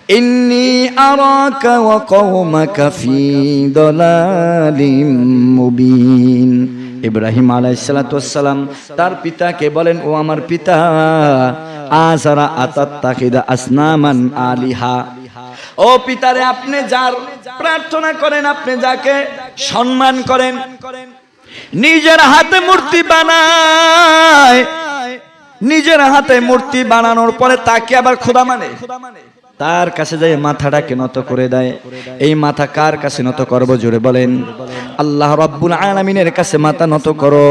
ইন্নী আরাকা ওয়া কওমাকা ফী দালালিম মুবিন। ইব্রাহিম আলাইহিস সালাতু ওয়াস সালাম তার পিতাকে বলেন, ও আমার পিতা, আযারা আতাত্তাখিদা আসনামান আলিহা। ও পিতারে, আপনি যার প্রার্থনা করেন, আপনি যাকে সম্মান করেন, নিজের হাতে মূর্তি বানায়, নিজের হাতে মূর্তি বানানোর পরে তাকে আবার খোদা মানে, তার কাছে যাই মাথাটাকে নত করে দেয়। এই মাথা কার কাছে নত করব? জোরে বলেন। আল্লাহ রাব্বুল আলামিনের কাছে মাথা নত করো।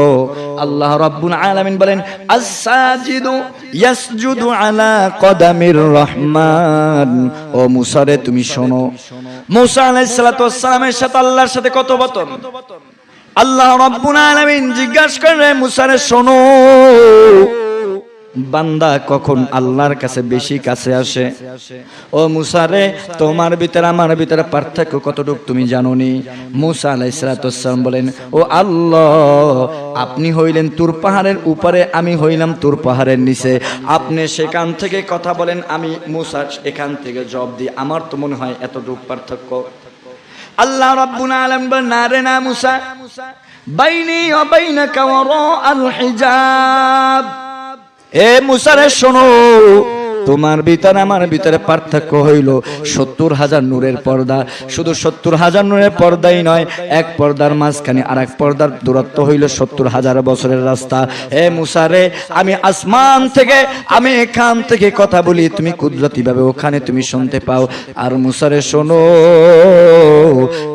আল্লাহ রাব্বুল আলামিন বলেন, আস-সাজিদু ইয়াসজুদু আলা কদামির রহমান। ও মুসা রে, তুমি শোনো, মুসা আলাইহিস সালাতু ওয়াস সালামের সাথে আল্লাহর সাথে কত বতন। আল্লাহ রাব্বুল আলামিন জিজ্ঞাসা করে, মুসা রে শোনো, বান্দা কখন আল্লাহর কাছে বেশি কাছে আসে? ও মুসা রে, তোমার ভিতরে আমার ভিতরে পার্থক্য কতটুকু তুমি জানো নি? মুসা আলাইহিস সালাতু ওয়াস সালাম বলেন, ও আল্লাহ, আপনি হইলেন তুর পাহাড়ের উপরে, আমি হইলাম তুর পাহাড়ের নিচে। আপনি সেখান থেকে কথা বলেন, আমি মুসা এখান থেকে জবাব দিই। আমার তো মনে হয় এতটুকু পার্থক্য। আল্লাহ রাব্বুল আলামিন বলেন, না রে না মুসা, বাইনি ওয়া বাইনাকা ওয়ারাআল হিজাব। এ মুসা রে শোনো, তোমার ভিতরে আমার ভিতরে পার্থক্য হইল ৭০,০০০ নূরের পর্দা। শুধু ৭০,০০০ নূরের পর্দাই নয়, এক পর্দার মাঝখানে আর এক পর্দার দূরত্ব হইল ৭০,০০০ বছরের রাস্তা। এ মুসা রে, আমি আসমান থেকে, আমি এখান থেকে কথা বলি, তুমি কুদরতি ভাবে ওখানে তুমি শুনতে পাও। আর মুসা রে শোনো,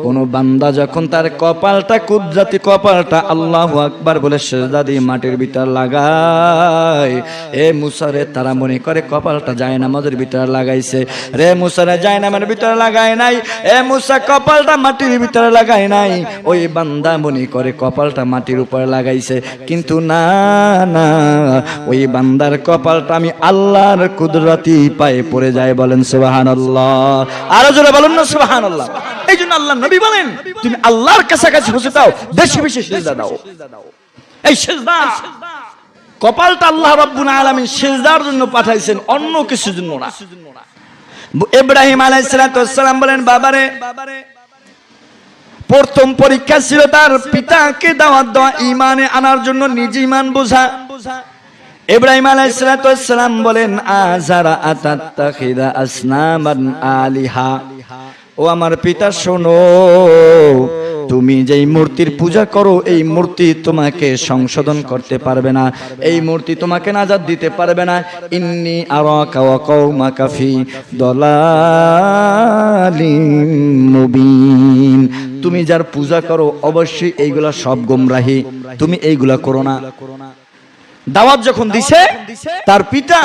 কোন বান্দা যখন তার কপালটা, কুদরতি কপালটা আল্লাহু আকবার বলে সিজদা দিয়ে মাটির ভিতর লাগায়, এ মুসা রে, তারা মনে করে কপাল যায় নামাজের ভিতরে লাগাইছে। রে মুসা রে, যায় নামাজের ভিতরে লাগায় নাই। এ মুসা কপালটা মাটির ভিতরে লাগায় নাই। ওই বান্দা মনে করে কপালটা মাটির উপরে লাগাইছে, কিন্তু না না, ওই বান্দার কপালটা আমি আল্লাহর কুদরতি পায়ে পড়ে যায়। বলেন সুবহানাল্লাহ। আরো জোরে বলুন না সুবহানাল্লাহ। এই জন্য আল্লাহ নবী বলেন, তুমি আল্লাহর কাছাকাছি পৌঁছে দাও, বেশি বেশি সিজদা দাও। এই সিজদা, কপালটা আল্লাহ রাব্বুল আলামিন সিজদার জন্য পাঠাইছেন, অন্য কিছুর জন্য না। ইব্রাহিম আলাইহিস সালাতু ওয়াস সালাম বলেন, বাবারে, প্রথম পরীক্ষা ছিল তার পিতাকে দাওয়াত দেওয়া, ঈমানে আনার জন্য নিজে ঈমান বোঝা। ইব্রাহিম আলাইহিস সালাতু ওয়াস সালাম বলেন, আযারা আতাত্তাখিদা আসনামান আলিহা। ও আমার পিতা শোনো, তুমি যেই মূর্তির পূজা করো, এই মূর্তি তোমাকে সংশোধন করতে পারবে না, এই মূর্তি তোমাকে নাজাত দিতে পারবে না। ইন্নী আরাকা ওয়া কওমাকা ফী দালালিম মুবিন। তুমি যার পূজা করো, অবশ্যই এইগুলা সব গোমরাহি, তুমি এইগুলা করো না। দাওয়াত যখন দিছে, তার পিতা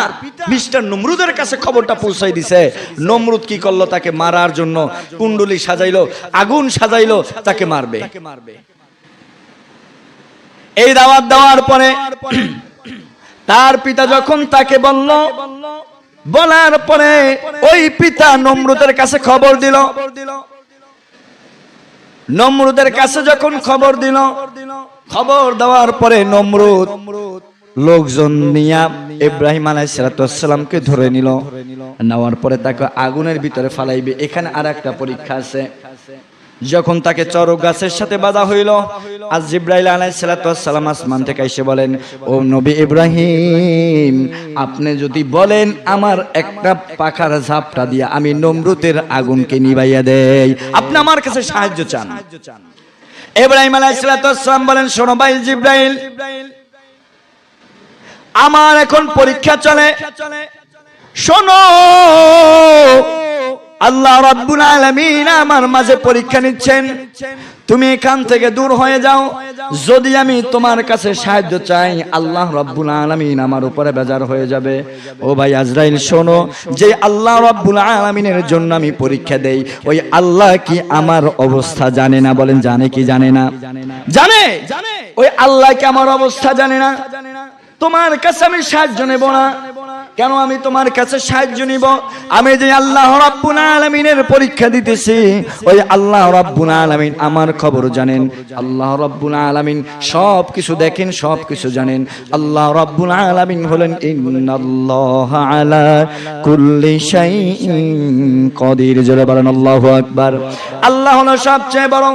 মিস্টার নমরুদের কাছে খবরটা পৌঁছাই দিছে। নমরুদ কি করলো? তাকে মারার জন্য কুণ্ডলি সাজাইলো, আগুন সাজাইলো, তাকে মারবে। এই দাওয়াত দেওয়ার পরে তার পিতা যখন তাকে বলল, বলার পরে ওই পিতা নমরুদের কাছে খবর দিল। নমরুদের কাছে যখন খবর দিল, খবর দেওয়ার পরে নমরুদ লোকজন নিয়া ইব্রাহিম আলাইহিস সালাতু ওয়াস সালামকে ধরে নিল। নেওয়ার পরে তাকে আগুনের ভিতরে ফালাইবে। এখানে আর একটা পরীক্ষা আছে। যখন তাকে চড়ক গাছের সাথে বাঁধা হইল, আজ জিবরাইল আলাইহিস সালাতু ওয়াস সালাম আসমান থেকে এসে বলেন, ও নবী ইব্রাহিম, আপনি যদি বলেন আমার একটা পাখার ঝাপটা দিয়া আমি নমরুদের আগুনকে নিভাইয়া দেই, আপনি আমার কাছে সাহায্য চান। ইব্রাহিম আলাইহিস সালাতু ওয়াস সালাম বলেন, শোনো ভাই জিবরাইল, আমার এখন পরীক্ষা চলে, শোনো, আল্লাহ রাব্বুল আলামিন আমার মাঝে পরীক্ষা নিচ্ছেন। তুমি এখান থেকে দূর হয়ে যাও। যদি আমি তোমার কাছে সাহায্য চাই, আল্লাহ রাব্বুল আলামিন আমার উপরে বেজার হয়ে যাবে। ও ভাই আজরাইল শোনো, যে আল্লাহ রাব্বুল আলামিনের জন্য আমি পরীক্ষা দেই, ওই আল্লাহ কি আমার অবস্থা জানে না? বলেন, জানে কি জানে না? জানে। ওই আল্লাহ কি আমার অবস্থা জানে না? তোমার কাছে আমি সাহায্য নেব না, কেন আমি তোমার কাছে সাহায্য নিব? আমি যে আল্লাহ রাব্বুল আলামিনের পরীক্ষা দিতেছি, ওই আল্লাহ রাব্বুল আলামিন আমার খবর জানেন। আল্লাহ রাব্বুল আলামিন সব কিছু দেখেন, সব কিছু জানেন। আল্লাহ রাব্বুল আলামিন হলেন ইন্নাল্লাহা আলা কুল্লি শাইইন কাদির। জোরে বলেন আল্লাহু আকবার। আল্লাহ হলো সবচেয়ে বড়,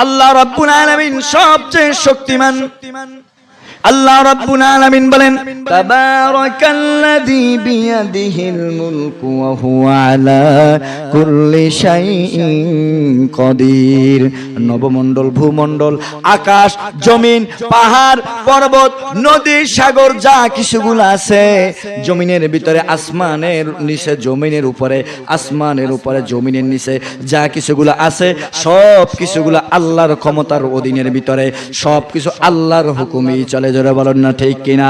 আল্লাহ রাব্বুল আলামিন সবচেয়ে শক্তিমান। আল্লাহ রাব্বুল আলামিন বলেন তাবারাকাল্লাযী বিয়াদিহিল মুলকু ওয়া হুয়া আলা কুল্লি শাইইন কাদির। নবমণ্ডল, ভূমণ্ডল, আকাশ, জমিন, পাহাড়, পর্বত, নদী, সাগর, যা কিছুগুলো আছে জমিনের ভিতরে, আসমানের নিচে, জমিনের উপরে, আসমানের উপরে, জমিনের নিচে যা কিছুগুলো আছে সব কিছুগুলো আল্লাহর ক্ষমতার অধীনের ভিতরে, সব কিছু আল্লাহর হুকুমেই চলে। জোরে বলেন না ঠিক কিনা?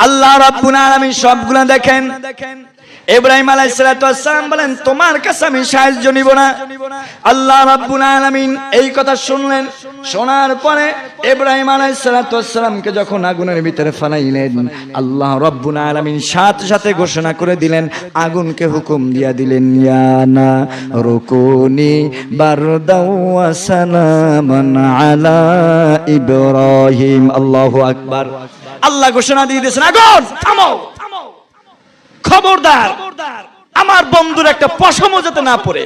আল্লাহ রাব্বুল আলামিন সবগুলা দেখেন। ইব্রাহিম আলাইহিস সালাতু ওয়াস সালাম বলেন তোমার কাছে আমি সাহায্য নিব না। আল্লাহ রাব্বুল আলামিন এই কথা শুনলেন, শোনার পরে ইব্রাহিম আলাইহিস সালাতু ওয়াস সালামকে যখন আগুনের ভিতরে ফেলাইলেন, আল্লাহ রাব্বুল আলামিন সাথে সাথে ঘোষণা করে দিলেন, আগুনকে হুকুম দিয়া দিলেন ইয়া না রুকুনি বারদাও ওয়া সালামান আলা ইব্রাহিম। আল্লাহু আকবার। আল্লাহ ঘোষণা দিয়ে দিয়েছেন, আগুন থামো, খবরদার আমার বন্ধুর একটা পশমও যাতে না পড়ে,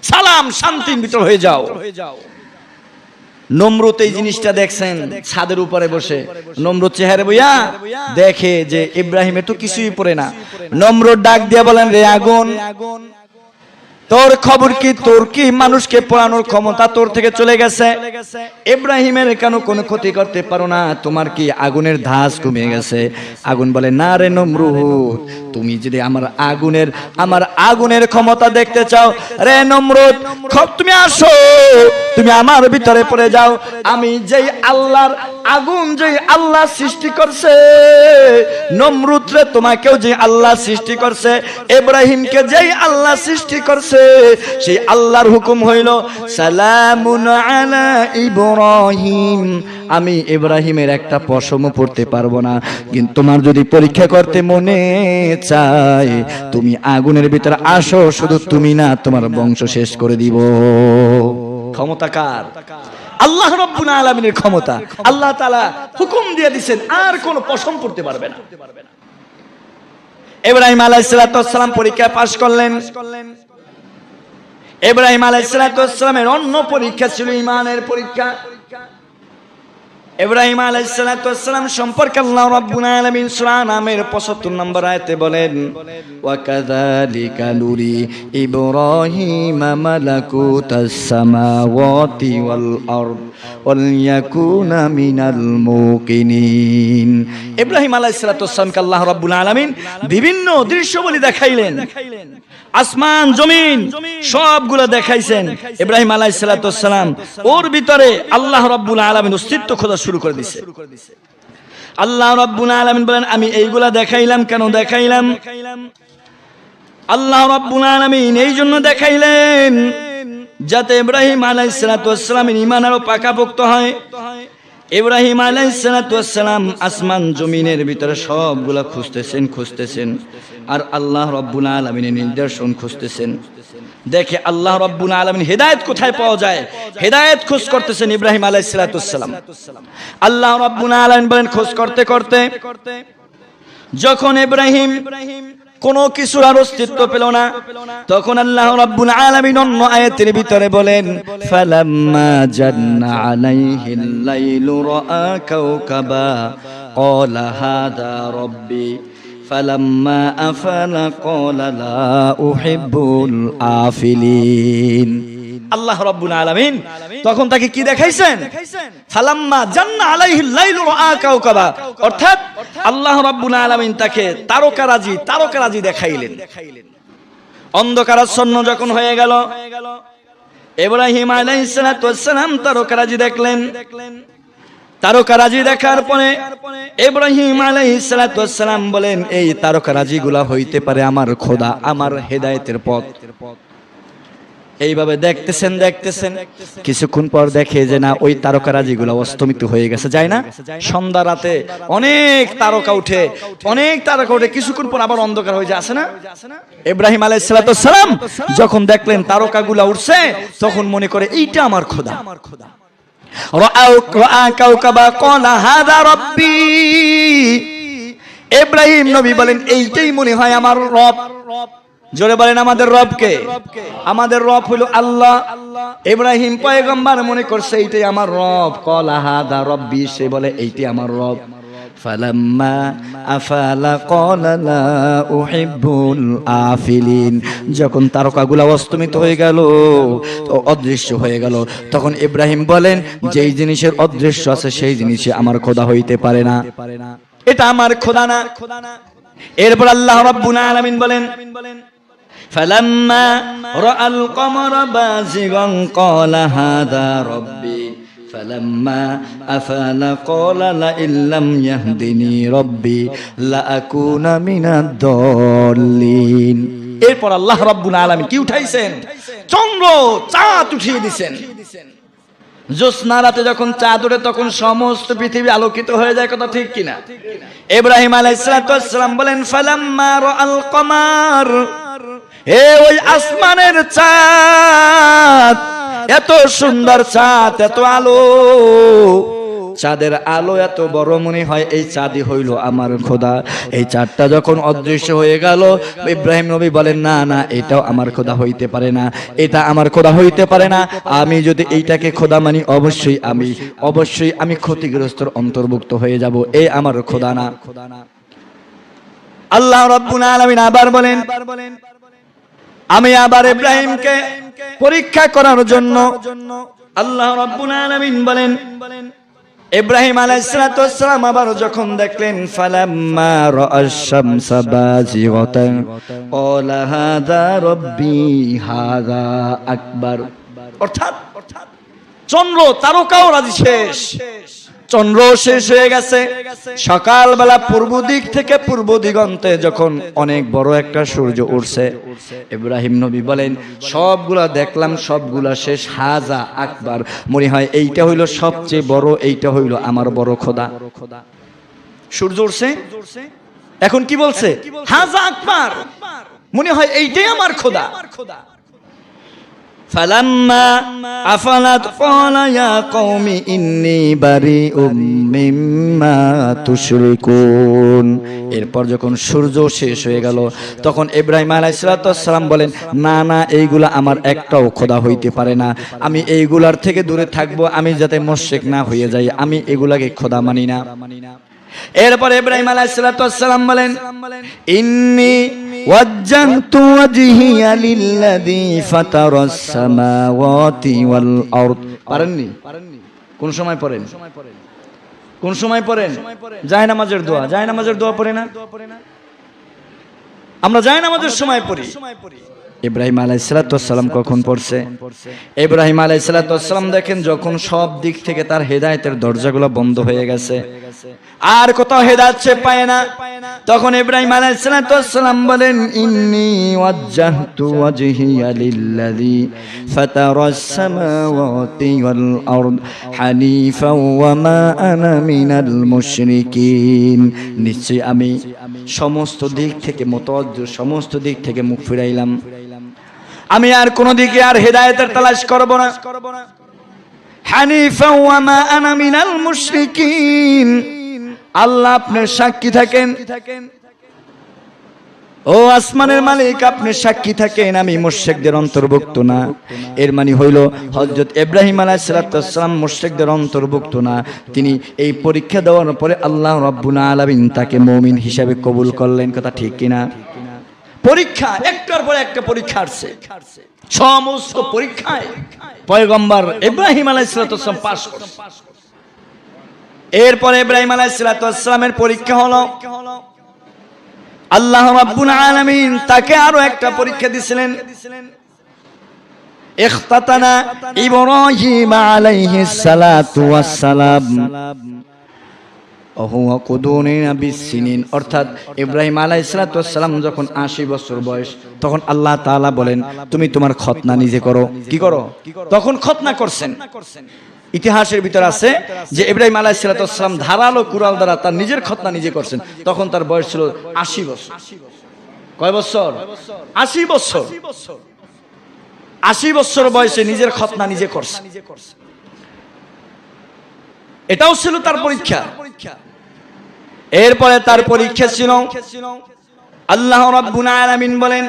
সালাম শান্তির ভিতর হয়ে যাও। নমরুদ এই জিনিসটা দেখছেন ছাদের উপরে বসে, নমরুদ চেহারা বইয়া দেখে যে ইব্রাহিমের তো কিছুই পড়ে না। নমরুদ ডাক দিয়া বলেন, রে আগুন, তোর খবর কি? তোর কি মানুষকে পোড়ানোর ক্ষমতা তোর থেকে চলে গেছে? ইব্রাহিমের কেন কোনো ক্ষতি করতে পারো না? তোমার কি আগুনের ধাস কমে গেছে? আগুন বলে, না রে নমরুদ, তুমি যদি আমার আগুনের ক্ষমতা দেখতে চাও, রে নমরুদ তুমি আসো, তুমি আমার ভিতরে পড়ে যাও। আমি যেই আল্লাহর আগুন, যেই আল্লাহ সৃষ্টি করছে, নমরুদ রে তোমাকেও যে আল্লাহ সৃষ্টি করছে, ইব্রাহিমকে যেই আল্লাহ সৃষ্টি করছে, সেই আল্লাহর হুকুম হইল সালামুন আলা ইব্রাহিম। আমি ইব্রাহিমের একটা পশমও পড়তে পারবো না, কিন্তু তোমার যদি পরীক্ষা করতে মনে চায় তুমি আগুনের ভিতরে আসো, শুধু তুমি না তোমার বংশ শেষ করে দিব। ক্ষমতা কার? আল্লাহ রাব্বুল আলামিনের ক্ষমতা। আল্লাহ তাআলা হুকুম দিয়ে দিবেন আর কোনো পশম পড়তে পারবে না। ইব্রাহিম আলাইহিস সালাতু ওয়াস সালাম পরীক্ষা পাস করলেন। ইব্রাহিম আলাইহিস সালাতু ওয়াস সালামের অন্য পরীক্ষা ছিল ঈমানের পরীক্ষা। ইব্রাহিম আলাইহিস সালাতু ওয়াস সালাম সম্পর্কে আল্লাহ রাব্বুল আলামিন সূরা নামের ৭৫ নম্বর আয়াতে বলেন, ওয়া কাযালিকা নুরি ইব্রাহিমা মালাকুতাস সামাওয়াতি ওয়াল আরদ ওয়াল ইয়াকুনা মিনাল মুকিনিন। ইব্রাহিম আলাইহিস সালাতু ওয়াস সালামকে আল্লাহ রাব্বুল আলামিন বিভিন্ন দৃশ্যবলী দেখাইলেন, আসমান জমিন সবগুলো দেখাইছেন। ইব্রাহিম আলাইহিস সালাতু ওয়াস সালাম ওর ভিতরে আল্লাহ রাব্বুল আলামিন অস্তিত্ব খোঁজা শুরু করে দিয়েছে। আল্লাহ রাব্বুল আলামিন বলেন, আমি এইগুলা দেখাইলাম কেন দেখাইলাম? আল্লাহ রাব্বুল আলামিন এই জন্য দেখাইলেন যাতে ইব্রাহিম আলাইহিস সালাতু ওয়াস সালামের ঈমান আরো পাকাপোক্ত হয়। ইব্রাহিম আলাইহিস সালাতু ওয়াস সালাম আসমান জমিনের ভিতরে সবগুলা খুঁজতেছেন আর আল্লাহ রাব্বুল আলামিনের নির্দেশন খুঁজতেছেন। দেখে আল্লাহ রাব্বুল আলামিন হেদায়েত কোথায় পাওয়া যায়, হেদায়েত খোঁজ করতেছেন ইব্রাহিম আলাইহিস সালাতু ওয়াস সালাম। আল্লাহ রাব্বুল আলামিন বলেন, খোঁজ করতে করতে যখন ইব্রাহিম কোনো কিছুর আর অস্তিত্ব পেল না, তখন আল্লাহ রাব্বুল আলামিন অন্য আয়াতের ভিতরে বলেন, ফালাম্মা জান্না আলাইহিল লাইলু রাআ কাওকাবা ক্বালা হাযা রাব্বি ফালাম্মা আফালা ক্বালা লা উহিব্বুল আফিলিন। আল্লাহ রাব্বুল আলামিন তখন তাকে কি দেখাইছেন? ফালাম্মা জান্না আলাইহিল লাইলু রাআ কাওকাবা, অর্থাৎ আল্লাহ রাব্বুল আলামিন তাকে তারকারাজি দেখাইলেন। অন্ধকারাচ্ছন্ন যখন হয়ে গেল, ইব্রাহিম আলাইহিস সালাতু ওয়াস সালাম তারকারাজি দেখলেন। তারকারাজি দেখার পরে ইব্রাহিম আলাইহিস সালাতু ওয়াস সালাম বলেন, এই তারকারাজিগুলা হইতে পারে আমার খোদা, আমার হেদায়েতের পথ। এইভাবে দেখতেছেন কিছুক্ষণ পর দেখে যে না ওই তারকারাজিগুলো অস্তমিত হয়ে গেছে, যায় না? সন্ধ্যা রাতে অনেক তারকা উঠে কিছুক্ষণ পর আবার অন্ধকার হয়ে যায়, আছে না? ইব্রাহিম আলাইহিস সালাম যখন দেখলেন তারকাগুলো উঠছে তখন মনে করে এইটা আমার খোদা। রাআ কাওকাবা ক্বালা হাযা রাব্বি। ইব্রাহিম নবী বলেন এইটাই মনে হয় আমার রব। জোরে বলেন আমাদের রবকে? আমাদের রব হলো আল্লাহ। ইব্রাহিম পয়গম্বর মনে করছে এইটাই আমার রব। ক্বালা হাযা রাব্বি, সে বলে এইটাই আমার রব। ফালাম্মা আফালা ক্বালা লা উহিব্বুল আফিলিন। যখন তারকাগুলো অস্তমিত হয়ে গেল, অদৃশ্য হয়ে গেল, তখন ইব্রাহিম বলেন যেই জিনিসের অদৃশ্য আছে সেই জিনিসে আমার খোদা হইতে পারে না, এটা আমার খোদা না। এরপর আল্লাহ রাব্বুল আলামিন বলেন ফালাম্মা রাআল কমরা বাযিগান ক্বালা হাযা রাব্বি ফালাম্মা আফালা ক্বালা লা ইল্লাম ইয়াহদিনি রাব্বি লা আকুনা মিনাদ দাল্লিন। এরপর আল্লাহ রাব্বুল আলামিন কি উঠাইছেন? চন্দ্র চাঁদ উঠিয়ে দিয়েছেন। জ্যোৎস্না রাতে যখন চাঁদ ওঠে তখন সমস্ত পৃথিবী আলোকিত হয়ে যায়, কথা ঠিক কিনা? ইব্রাহিম আলাইহিস সালাম বলেন ফালাম্মা রাআল কমার, হে ওই আসমানের চাঁদ, এত সুন্দর চাঁদ, এত আলো, চাঁদের আলো এত বড়, মনে হয় এই চাঁদই হইল আমার খোদা। এই চাঁদটা যখন অদৃশ্য হয়ে গেল, ইব্রাহিম নবী বলেন না না, এটাও আমার খোদা হইতে পারে না, এটা আমার খোদা হইতে পারে না। আমি যদি এইটাকে খোদা মানি অবশ্যই আমি ক্ষতিগ্রস্তর অন্তর্ভুক্ত হয়ে যাব, এই আমার খোদা না। আল্লাহ রাব্বুল আলামিন আবার বলেন আমি আবার ইব্রাহিমকে পরীক্ষা করার জন্য আল্লাহ রাব্বুল আলামিন বলেন ইব্রাহিম আলাইহিস সালাম আবার যখন দেখলেন ফালাম্মা রাআশ শামসা বাযিগাতান ক্বালা হাযা রাব্বি হাযা আকবার। অর্থাৎ চন্দ্র তারকাও রাজি শেষ, চন্দ্র শেষ হয়ে গেছে। সকালবেলা পূর্ব দিক থেকে পূর্ব দিগন্তে যখন অনেক বড় একটা সূর্য উঠছে, ইব্রাহিম নবী বলেন সবগুলা দেখলাম, সবগুলা শেষ, হাযা আকবার, মনে হয় এইটা হইল সবচেয়ে বড়, এইটা হইল আমার বড় খোদা। সূর্য উঠছে, এখন কি বলছে? হাযা আকবার, মনে হয় এইটাই আমার খোদা। ফালাম্মা আফালাত ক্বালা ইয়া কওমি ইন্নী বারিউম মিম্মা তুশরিকুন। এরপর যখন সূর্য শেষ হয়ে গেল তখন ইব্রাহিম আলাইহিস সালাম বলেন না না, এইগুলা আমার একটাও খোদা হইতে পারে না, আমি এইগুলার থেকে দূরে থাকবো, আমি যাতে মুশরিক না হয়ে যাই, আমি এগুলাকে খোদা মানি না। এরপর ইব্রাহিম আলাইহিস সালাম বলেন ইন্নী ওয়াজ্জাহতু ওয়াজহিয়া লিল্লাযী ফাতারাস সামাওয়াতি ওয়াল আরদ। পারেননি? কোন সময় পড়েন? কোন সময় পড়েন? জায়নামাজের দোয়া, জায়নামাজের দোয়া পড়ে না? আমরা জায়নামাজের সময় পড়ি। ইব্রাহিম আলাইহিস সালাম কখন পড়ছে? ইব্রাহিম আলাইহিস সালাম দেখেন যখন সব দিক থেকে তার হেদায়েতের দরজাগুলো বন্ধ হয়ে গেছে, আর কোথাও হেদায়েত সে পায় না, তখন ইব্রাহিম আলাইহিস সালাম বলেন ইন্নী ওয়াজ্জাহতু ওয়াজহিয়া লিল্লাযী ফাতারাস সামাওয়াতি ওয়াল আরদ হানিফাও ওয়া মা আনা মিনাল মুশরিকিন। নিশ্চয় আমি সমস্ত দিক থেকে মুতাওয়াজ্জিহ, সমস্ত দিক থেকে মুখ ফিরাইলাম, আমি আর কোন দিকে আর হেদায়েতের তালাশ করব না। হানিফা ওয়া মা আনা মিনাল মুশরিকিন। আল্লাহ আপনি সাক্ষী থাকেন, ও আসমানের মালিক আপনি সাক্ষী থাকেন, আমি মুশরিকদের অন্তর্ভুক্ত না। এর মানে হইল হযরত ইব্রাহিম আলাইহিস সালাম মুশরিকদের অন্তর্ভুক্ত না। তিনি এই পরীক্ষা দেওয়ার পরে আল্লাহ রাব্বুল আলামিন তাকে মুমিন হিসেবে কবুল করলেন, কথা ঠিক কিনা? পরীক্ষা একটার পর একটা পরীক্ষা আসছে, সমস্ত পরীক্ষায় পয়গম্বর ইব্রাহিম আলাইহিস সালাম পাস করলেন। এরপর ইব্রাহিম আলাইহিস সালামের পরীক্ষা হলো, আল্লাহ রাব্বুল আলামিন তাকে আরো একটা পরীক্ষা দিয়েছিলেন। ইখতাতানা ইব্রাহিম আলাইহিস সালাতু ওয়াস সালাম, ওহুয়া কুদুনিনা বিসসিনিন, অর্থাৎ ইব্রাহিম আলাইহিস সালাম যখন 80 বছর বয়স, তখন আল্লাহ তাআলা বলেন তুমি তোমার খতনা নিজে করো। কি করো? তখন খতনা করছেন। ইতিহাসের ভিতর আছে যে ইব্রাহিম আলাইহিস সালাম ধারালো কুড়াল দ্বারা তার নিজের খতনা নিজে করছেন, তখন তার বয়স ছিল 80 বছর। কয় বছর? 80 বছর। 80 বছর বয়সে নিজের খতনা নিজে করছে। এটাও ছিল তার পরীক্ষা। এরপরে তার পরীক্ষা ছিল, আল্লাহ রাব্বুল আলামিন বলেন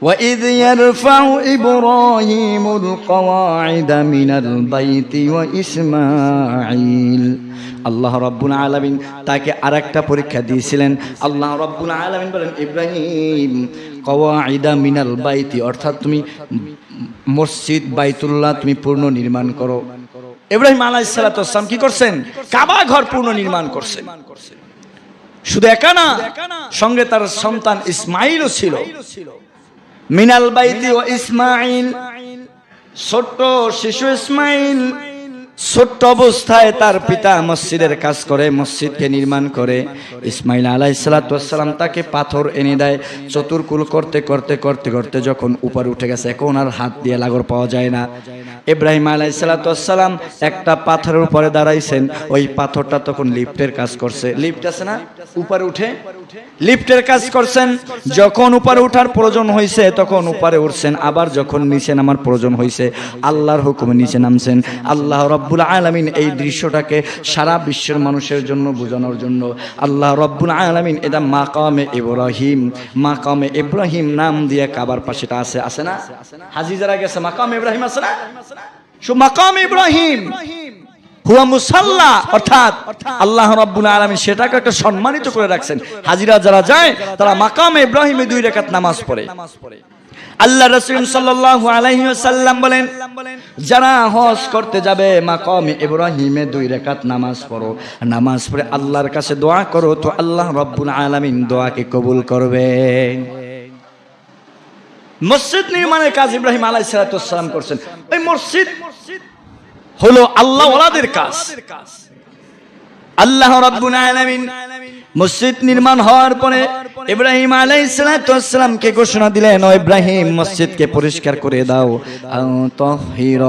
وَإِذْ يَرْفَعُ إِبْرَاهِيمُ الْقَوَاعِدَ مِنَ الْبَيْتِ وَإِسْمَاعِيلُ। আল্লাহ রাব্বুল আলামিন তাকে আরেকটা পরীক্ষা দিয়েছিলেন। আল্লাহ রাব্বুল আলামিন বলেন ইব্রাহিম কওয়াইদা মিনাল বাইতি, অর্থাৎ তুমি মসজিদ বাইতুল্লাহ তুমি পূর্ণ নির্মাণ করো। ইব্রাহিম আলাইহিস সালাম কি করছেন? কাবা ঘর পূর্ণ নির্মাণ করছেন। শুধু একা না, সঙ্গে তার সন্তান ইসমাঈলও ছিল। মিনাল বাইতি ওয়া ইসমাঈল, ছোট্ট শিশু ইসমাঈল ছোট্ট অবস্থায় তার পিতা মসজিদের কাজ করে, মসজিদকে নির্মাণ করে। ইসমাঈল আলাইহিস সালাম তাকে পাথর এনে দেয়। চতুর্কুল করতে করতে করতে করতে যখন উপরে উঠে গেছে, এখন আর হাত দিয়ে লাগর পাওয়া যায় না। ইব্রাহিম আলাইহিস সালাম একটা পাথরের উপরে দাঁড়াইছেন, ওই পাথরটা তখন লিফটের কাজ করছে। লিফট আছে না, উপরে উঠে লিফটের কাজ করছেন। যখন উপরে ওঠার প্রয়োজন হয়েছে তখন উপরে উঠছেন, আবার যখন নিচে নামার প্রয়োজন হয়েছে আল্লাহর হুকুমে নিচে নামছেন। আল্লাহ রাব্বুল আলামিন এই দৃশ্যটাকে সারা বিশ্বের মানুষের জন্য বোঝানোর জন্য আল্লাহ রাব্বুল আলামিন এটা মাকামে ইব্রাহিম নাম দিয়ে কাবার পাশেটা আছে না? হাজি যারা গেছে মাকামে ইব্রাহিম আছে না? মাকামে ইব্রাহিম হুয়া মুসাল্লা, অর্থাৎ আল্লাহ রাব্বুল আলামিন সেটাকে একটা সম্মানিত করে রাখছেন। হাজিরা যারা যায় তারা মাকামে ইব্রাহিমে 2 রাকাত নামাজ পড়ে। আল্লাহ রাসূল সাল্লাল্লাহু আলাইহি ওয়াসাল্লাম বলেন যারা হজ করতে যাবে মাকামে ইব্রাহিমে 2 রাকাত নামাজ পড়ো, নামাজ পড়ে আল্লাহর কাছে দোয়া করো, তো আল্লাহ রাব্বুল আলামিন দোয়াকে কবুল করবে। মসজিদ নির্মাণের কাজ ইব্রাহিম আলাইহিস সালাম করছেন। এই মসজিদ হলো আল্লাহ ওয়ালাদের কাজ। আল্লাহ রাব্বুল আলামিন মসজিদ নির্মাণ হওয়ার পরে ইব্রাহিম আলাইহিস সালামকে ঘোষণা দিলেন, ও ইব্রাহিম মসজিদকে পরিষ্কার করে দাও। তাহির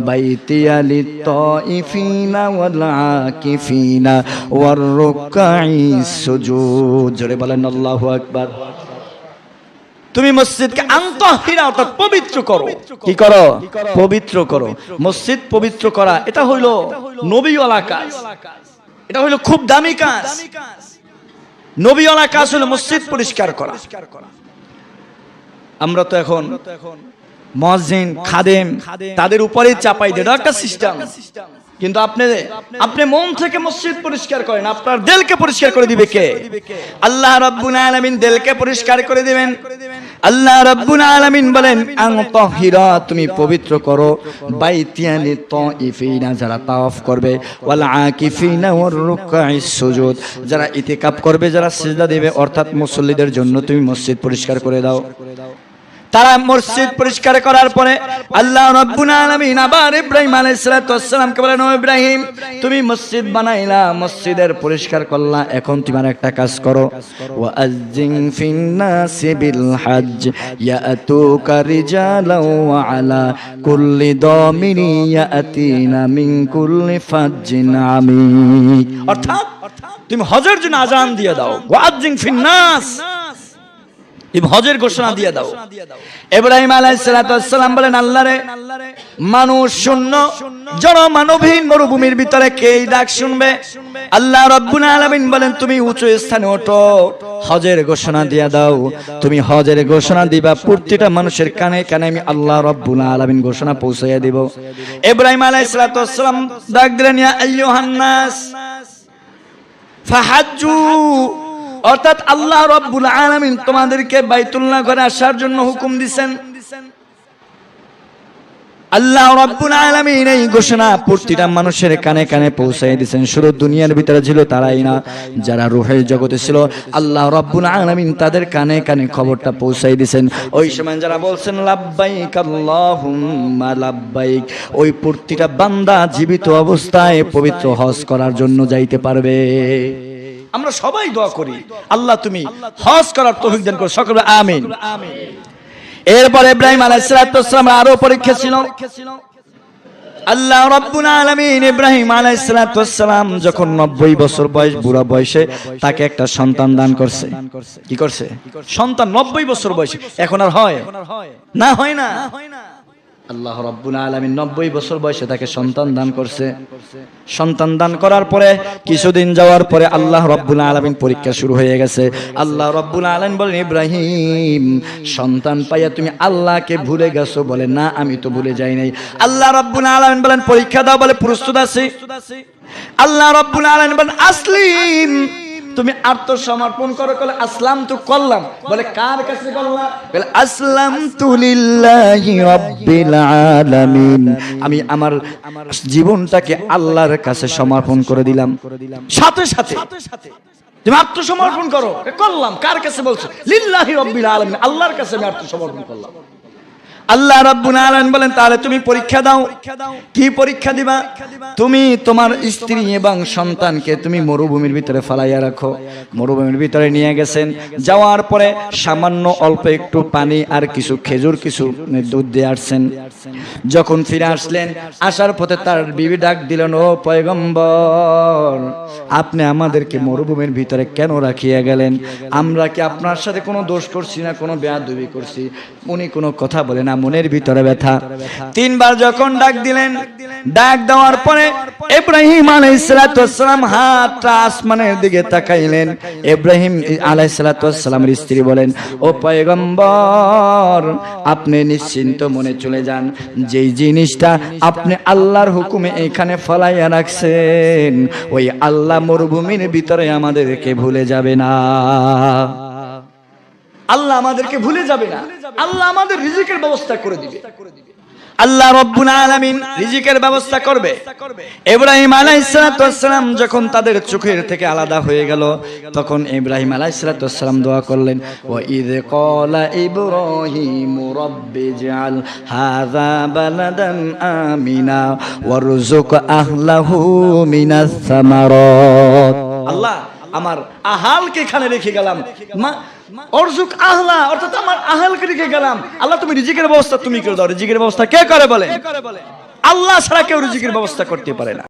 বাইতিয়া লিত-তাইফিনা ওয়াল আকিফিনা ওয়ার রুকআইস সুজুদ। জোরে বলেন আল্লাহু আকবার। তুমি মসজিদকে আনতাহিরা অর্থাৎ পবিত্র করো। কি করো? পবিত্র করো। মসজিদ পবিত্র করা এটা হইল নবীওয়ালা কাজ, এটা হইল খুব দামি কাজ। নবীওয়ালা কাজ হলো মসজিদ পরিষ্কার করা। আমরা তো এখন মুয়াজ্জিন খাদেম তাদের উপরে চাপাই দেয়, একটা সিস্টেম। কিন্তু আপনি মন থেকে মসজিদ পরিষ্কার করেন, আপনার দিলকে পরিষ্কার করে দিবে কে? আল্লাহ রাব্বুল আলামিন দিলকে পরিষ্কার করে দিবেন। আল্লাহ রাব্বুল আলামিন বলেন আনতাহিরা তুমি পবিত্র করো বাইতিয়া লিত-তাইফিনা যারা তাওয়াফ করবে, ওয়াল আকিফিনা ওয়ার রুকআইস সুজুদ যারা ইতিকাফ করবে, যারা সিজদা দেবে, অর্থাৎ মুসল্লিদের জন্য তুমি মসজিদ পরিষ্কার করে দাও। তারা মসজিদ পরিষ্কার করার পরে আল্লাহ রাব্বুল আলামিন আবার ইব্রাহিম আলাইহিস সালামকে বলেন, ও ইব্রাহিম তুমি মসজিদ বানাইলা, মসজিদের পরিষ্কার করলা, এখন তোমার একটা কাজ করো। ওয়াআযযিন ফিন-নাসি বিল হজ্জ ইয়াতুকা রিজালাও ওয়া আলা কুল্লি দামিরি ইয়াতিনা মিন কুল্লি ফাজ্জিন আমিক, অর্থাৎ তুমি হজের জন্য আযান দিয়ে দাও। ওয়াআযযিন ফিন-নাস হজের ঘোষণা দিয়ে দাও। ইব্রাহিম আলাইহিস সালাম বলেন, আল্লাহরে মানুষ শূন্য জনমানবহীন মরুভূমির ভিতরে কে এই ডাক শুনবে? আল্লাহ রাব্বুল আলামিন বলেন তুমি উঁচু স্থানে ওঠো, হজের ঘোষণা দিয়ে দাও। তুমি হজের ঘোষণা দিবা, প্রতিটা মানুষের কানে কানে আমি আল্লাহ রাব্বুল আলামিন ঘোষণা পৌঁছাইয়া দিব। ইব্রাহিম আলাইহিস সালাম ডাক দিলেন, ইয়া আইয়ুহান নাস ফাহাজ্জু, অর্থাৎ আল্লাহ রাব্বুল আলামিন তোমাদেরকে বাইতুল্লাহ ঘরে আসার জন্য হুকুম দিবেন। আল্লাহ রাব্বুল আলামিন এই ঘোষণা প্রতিটা মানুষের কানে কানে পৌঁছায় দিয়েছেন। শুধু দুনিয়ার ভিতরে ছিল তারাই না, যারা রূহের জগতে ছিল আল্লাহ রাব্বুল আলামিন তাদের কানে কানে খবরটা পৌঁছায় দিয়েছেন। ওই সময় যারা বলছেন লাব্বাইক আল্লাহুম্মা লাব্বাইক, ওই প্রতিটা বান্দা জীবিত অবস্থায় পবিত্র হজ করার জন্য যাইতে পারবে। আমরা সবাই দোয়া করি আল্লাহ তুমি হজ করার তৌফিক দান করো, সকলে আমিন। এরপর ইব্রাহিম আলাইহিস সালাম আরো পরীক্ষা ছিল। আল্লাহ রাব্বুল আলামিন ইব্রাহিম আলাইহিস সালাম যখন 90 বছর বয়স, বুড়া বয়সে তাকে একটা সন্তান দান করছে। কি করছে? সন্তান 90 বছর বয়সে। এখন আর হয় না? হয় না। আল্লাহ রাব্বুল আলামিন 90 বছর বয়সে তাকে সন্তান দান করছে। সন্তান দান করার পরে কিছুদিন যাওয়ার পরে আল্লাহ রাব্বুল আলামিন পরীক্ষা শুরু হয়ে গেছে। আল্লাহ রাব্বুল আলামিন বলেন, ইব্রাহিম সন্তান পাইয়া তুমি আল্লাহকে ভুলে গেছো? বলে না, আমি তো ভুলে যাই নাই। আল্লাহ রাব্বুল আলামিন বলেন পরীক্ষা দাও, বলে প্রস্তুত আছি। আল্লাহ রাব্বুল আলামিন বলেন আসলিম, তুমি আত্মসমর্পণ করো। বলে আসলাম তো করলাম। বলে কার কাছে করলাম? বলে আসলামতু লিল্লাহি রাব্বিল আলামিন, আমি আমার জীবনটাকে আল্লাহর কাছে সমর্পণ করে দিলাম। সাথে সাথে তুমি আত্মসমর্পণ করো। করলাম কার কাছে? বলছো লিল্লাহি রাব্বিল আলামিন, আল্লাহর কাছে আমি আত্মসমর্পণ করলাম। আল্লাহ রাব্বুল আলামিন বলেন তাহলে তুমি পরীক্ষা দাও। কি পরীক্ষা দিবা? তুমি তোমার স্ত্রী এবং সন্তানকে তুমি মরুভূমির ভিতরে ফালাইয়া রাখো। মরুভূমির ভিতরে নিয়ে গেছেন, যাওয়ার পরে সামান্য অল্প একটু পানি আর কিছু খেজুর, কিছু দুধ দিয়ে আসছেন। যখন ফিরে আসলেন, আসার পথে তার বিবি ডাক দিলেন, ও পয়গম্বর, আপনি আমাদেরকে মরুভূমির ভিতরে কেন রাখিয়া গেলেন? আমরা কি আপনার সাথে কোনো দোষ করছি না, কোনো বেয়াদবি করছি? উনি কোনো কথা বলে না, মনের ভিতরে ব্যথা। তিনবার যখন ডাক দিলেন, ডাক দেওয়ার পরে ইব্রাহিম আলাইহিস সালাম হাতটা আসমানের দিকে তাকাইলেন। ইব্রাহিম আলাইহিস সালামের স্ত্রী বলেন, ও পয়গম্বর, আপনি নিশ্চিন্ত মনে চলে যান। যেই জিনিসটা আপনি আল্লাহর হুকুমে এখানে ফলাইয়া রাখছেন, ওই আল্লাহ মরুভূমির ভিতরে আমাদেরকে ভুলে যাবে না। আল্লাহ আমাদেরকে ভুলে যাবে না। আল্লাহ আমাদের রিজিকের ব্যবস্থা করে দিবে। আল্লাহ রাব্বুল আলামিন রিজিকের ব্যবস্থা করবে। ইব্রাহিম আলাইহিস সালাম যখন তাদের চোখের থেকে আলাদা হয়ে গেল, তখন ইব্রাহিম আলাইহিস সালাম দোয়া করলেন, ওয়া ইয ক্বালা ইব্রাহিম রাব্বি জাআল হাযা বালাদান আমিনা ওয়ারযুক আহলাহু মিনাস সামারাত। আল্লাহ আমার আহালকে এখানে রেখে গেলাম, অরজুক আহলা, অর্থাৎ আমার আহালকে রেখে গেলাম। আল্লাহ তুমি রিজিকের ব্যবস্থা তুমি করে দাও। রিজিকের ব্যবস্থা কে করে? বলে আল্লাহ ছাড়া কেউ রিজিকের ব্যবস্থা করতে পারে না।